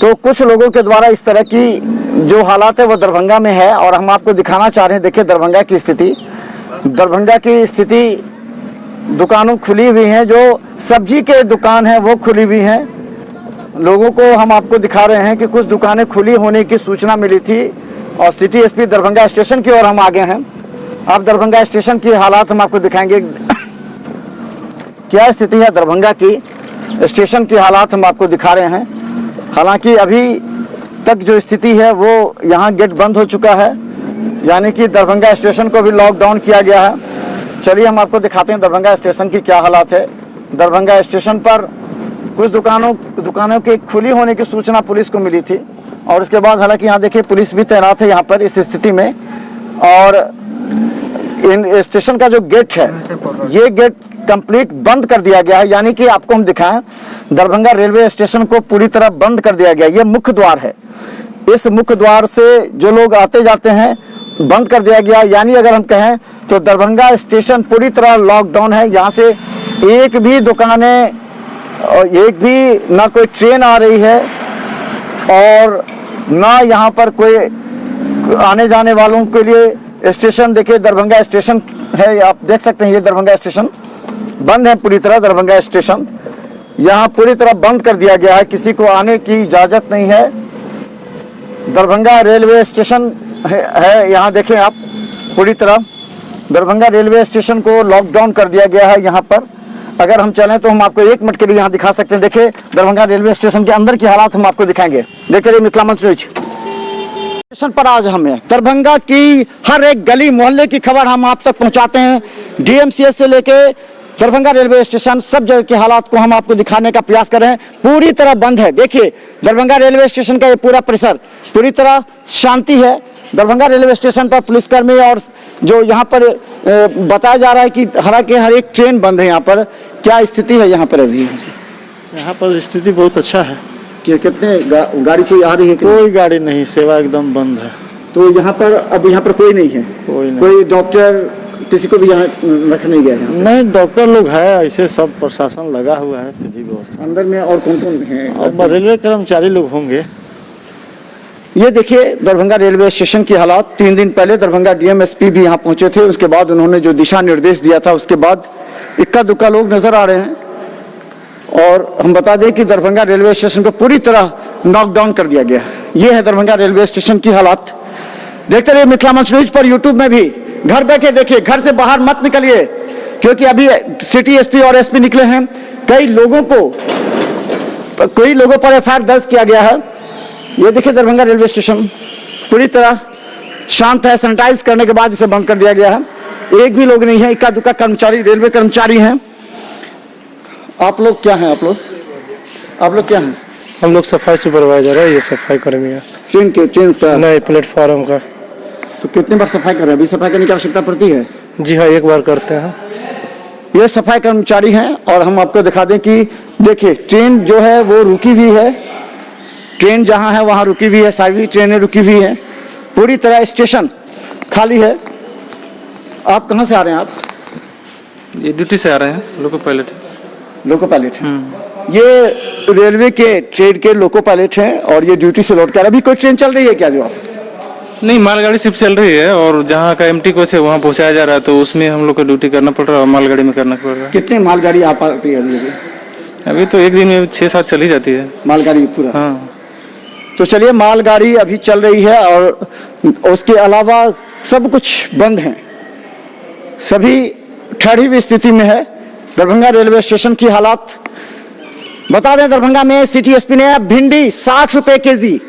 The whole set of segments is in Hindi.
तो कुछ लोगों के द्वारा इस तरह की जो हालात है वो दरभंगा में है और हम आपको दिखाना चाह रहे हैं। देखिए दरभंगा की स्थिति, दुकानों खुली हुई हैं, जो सब्जी के दुकान हैं वो खुली हुई हैं। लोगों को हम आपको दिखा रहे हैं कि कुछ दुकानें खुली होने की सूचना मिली थी और सिटी एसपी दरभंगा स्टेशन की ओर हम आगे हैं। अब दरभंगा स्टेशन की हालात हम आपको दिखाएंगे, क्या स्थिति है दरभंगा की स्टेशन की हालात हम आपको दिखा रहे हैं। हालांकि अभी तक जो स्थिति है वो यहाँ गेट बंद हो चुका है, यानी कि दरभंगा स्टेशन को भी लॉकडाउन किया गया है। चलिए हम आपको दिखाते हैं दरभंगा स्टेशन की क्या हालात है। दरभंगा स्टेशन पर कुछ दुकानों के खुली होने की सूचना पुलिस को मिली थी और उसके बाद हालांकि यहाँ देखिए पुलिस भी तैनात है यहाँ पर इस स्थिति में। और इन स्टेशन का जो गेट है ये गेट कंप्लीट बंद कर दिया गया है, यानी कि आपको हम दिखाएं दरभंगा रेलवे स्टेशन को पूरी तरह बंद कर दिया गया। ये मुख्य द्वार है, इस मुख्य द्वार से जो लोग आते जाते हैं बंद कर दिया गया। यानी अगर हम कहें तो दरभंगा स्टेशन पूरी तरह लॉकडाउन है। यहाँ से एक भी दुकानें, एक भी ना कोई ट्रेन आ रही है और ना यहाँ पर कोई आने जाने वालों के लिए स्टेशन। देखिए दरभंगा स्टेशन है, आप देख सकते हैं ये दरभंगा स्टेशन बंद है पूरी तरह। दरभंगा स्टेशन यहाँ पूरी तरह बंद कर दिया गया है, किसी को आने की इजाज़त नहीं है। दरभंगा रेलवे स्टेशन है यहाँ देखें आप, पूरी तरह दरभंगा रेलवे स्टेशन को लॉकडाउन कर दिया गया है। यहाँ पर अगर हम चलें तो हम आपको 1 मिनट के लिए यहाँ दिखा सकते हैं। देखिए दरभंगा रेलवे स्टेशन के अंदर की हालात हम आपको दिखाएंगे। देखते रहिए मिथिला मंच न्यूज। स्टेशन पर आज हमें दरभंगा की हर एक गली मोहल्ले की खबर हम आप तक पहुँचाते हैं। डीएमसीएच से लेके दरभंगा रेलवे स्टेशन सब जगह के हालात को हम आपको दिखाने का प्रयास कर रहे हैं। पूरी तरह बंद है। देखिए दरभंगा रेलवे स्टेशन का ये पूरा परिसर पूरी तरह शांति है। दरभंगा रेलवे स्टेशन पर पुलिसकर्मी और जो यहाँ पर बताया जा रहा है कि हालांकि हर एक ट्रेन बंद है। यहाँ पर क्या स्थिति है यहाँ पर अभी? यहाँ पर स्थिति बहुत अच्छा है कि कितने गाड़ी कोई आ रही है? कोई गाड़ी नहीं, सेवा एकदम बंद है। तो यहाँ पर अब यहाँ पर कोई नहीं है? कोई डॉक्टर किसी को भी यहाँ रख नहीं गया है? नहीं, डॉक्टर लोग है, ऐसे सब प्रशासन लगा हुआ है विधि व्यवस्था। अंदर में और कौन कौन है? अब रेलवे कर्मचारी लोग होंगे। ये देखिए दरभंगा रेलवे स्टेशन की हालात। 3 दिन पहले दरभंगा डीएमएसपी भी यहाँ पहुंचे थे, उसके बाद उन्होंने जो दिशा निर्देश दिया था उसके बाद इक्का दुक्का लोग नजर आ रहे हैं। और हम बता दें कि दरभंगा रेलवे स्टेशन को पूरी तरह लॉकडाउन कर दिया गया। ये है दरभंगा रेलवे स्टेशन की हालात। देखते रहिए मिथिला मंच न्यूज पर। यूट्यूब में भी घर बैठे देखिए, घर से बाहर मत निकलिए क्योंकि अभी सिटी एसपी और एसपी निकले हैं। कई लोगों पर एफआईआर दर्ज किया गया है। ये देखिए दरभंगा रेलवे स्टेशन पूरी तरह शांत है। सैनिटाइज करने के बाद इसे बंद कर दिया गया है। एक भी लोग नहीं है, इक्का दुक्का कर्मचारी रेलवे कर्मचारी हैं। आप लोग क्या हैं? आप लोग क्या हैं? हम लोग सफाई सुपरवाइजर है, ये सफाई कर्मी है। ट्रेन का नहीं, प्लेटफॉर्म का। तो कितने बार सफाई कर रहे हैं? अभी सफाई करने की आवश्यकता पड़ती है? जी हाँ, 1 बार करते हैं। ये सफाई कर्मचारी हैं और हम आपको दिखा दें कि देखिए ट्रेन जो है वो रुकी हुई है। ट्रेन जहां है वहां रुकी हुई है, सारी ट्रेनें रुकी हुई हैं। पूरी तरह स्टेशन खाली है। आप कहां से आ रहे हैं? आप ये ड्यूटी से आ रहे हैं। लोको पायलट ये रेलवे के ट्रेन के लोको पायलट हैं और ये ड्यूटी से लौट कर। अभी कोई ट्रेन चल रही है क्या? जो आप नहीं, मालगाड़ी सिर्फ चल रही है और जहाँ का एमटी कोच है वहाँ पहुँचाया जा रहा है, तो उसमें हम लोग को ड्यूटी करना पड़ रहा है और मालगाड़ी में करना पड़ रहा है। कितने मालगाड़ी आ पाती है अभी तो एक दिन में 6-7 चली जाती है मालगाड़ी पूरा? हाँ। तो चलिए मालगाड़ी अभी चल रही है और उसके अलावा सब कुछ बंद है, सभी ठहरी हुई स्थिति में है। दरभंगा रेलवे स्टेशन की हालात बता दें, दरभंगा में सिटी एसपी ने भिंडी 60 रुपए केजी।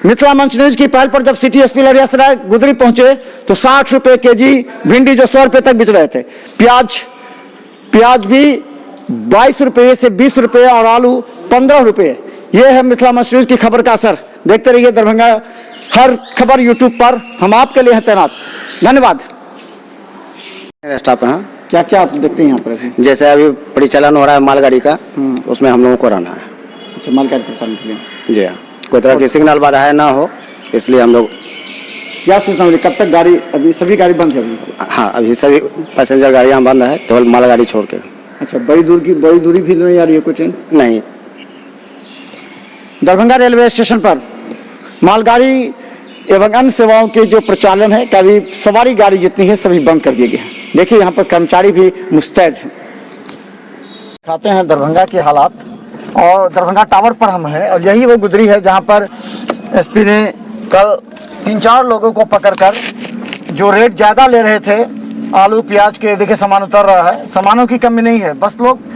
मिथिला मंच न्यूज की पहल पर जब सिटी एसपी लड़ियासराय गुदरी पहुंचे तो 60 रुपए केजी भिंडी जो 100 रुपए तक बिक रहे थे। प्याज भी 22 रुपए से 20 रुपए और आलू 15 रुपए। यह है मिथिला मंच न्यूज की खबर का असर। देखते रहिए दरभंगा हर खबर यूट्यूब पर, हम आपके लिए हैं तैनात। धन्यवाद। स्टाफ है। क्या क्या आप देखते हैं यहाँ पर? जैसे अभी परिचालन हो रहा है मालगाड़ी का, उसमें हम लोगों को रहना है। अच्छा, मालगाड़ी परिचालन के लिए? जी हाँ, कोई तरह की सिग्नल बाधाएं ना हो, इसलिए हम लोग। क्या सूचना मिली? कब तक गाड़ी? अभी सभी गाड़ी बंद है अभी? हाँ, अभी सभी पैसेंजर गाड़ियाँ बंद है, केवल मालगाड़ी छोड़ के। अच्छा, बड़ी दूरी भी नहीं आ रही है कोई ट्रेन? नहीं। दरभंगा रेलवे स्टेशन पर मालगाड़ी एवं अन्य सेवाओं के जो प्रचालन है, कभी सवारी गाड़ी जितनी है सभी बंद कर दिए गए हैं। देखिए यहाँ पर कर्मचारी भी मुस्तैद हैं। दिखाते हैं दरभंगा के हालात। और दरभंगा टावर पर हम हैं और यही वो गुदरी है जहाँ पर एसपी ने कल 3-4 लोगों को पकड़कर जो रेट ज़्यादा ले रहे थे आलू प्याज के, देखिए सामान उतर रहा है, सामानों की कमी नहीं है, बस लोग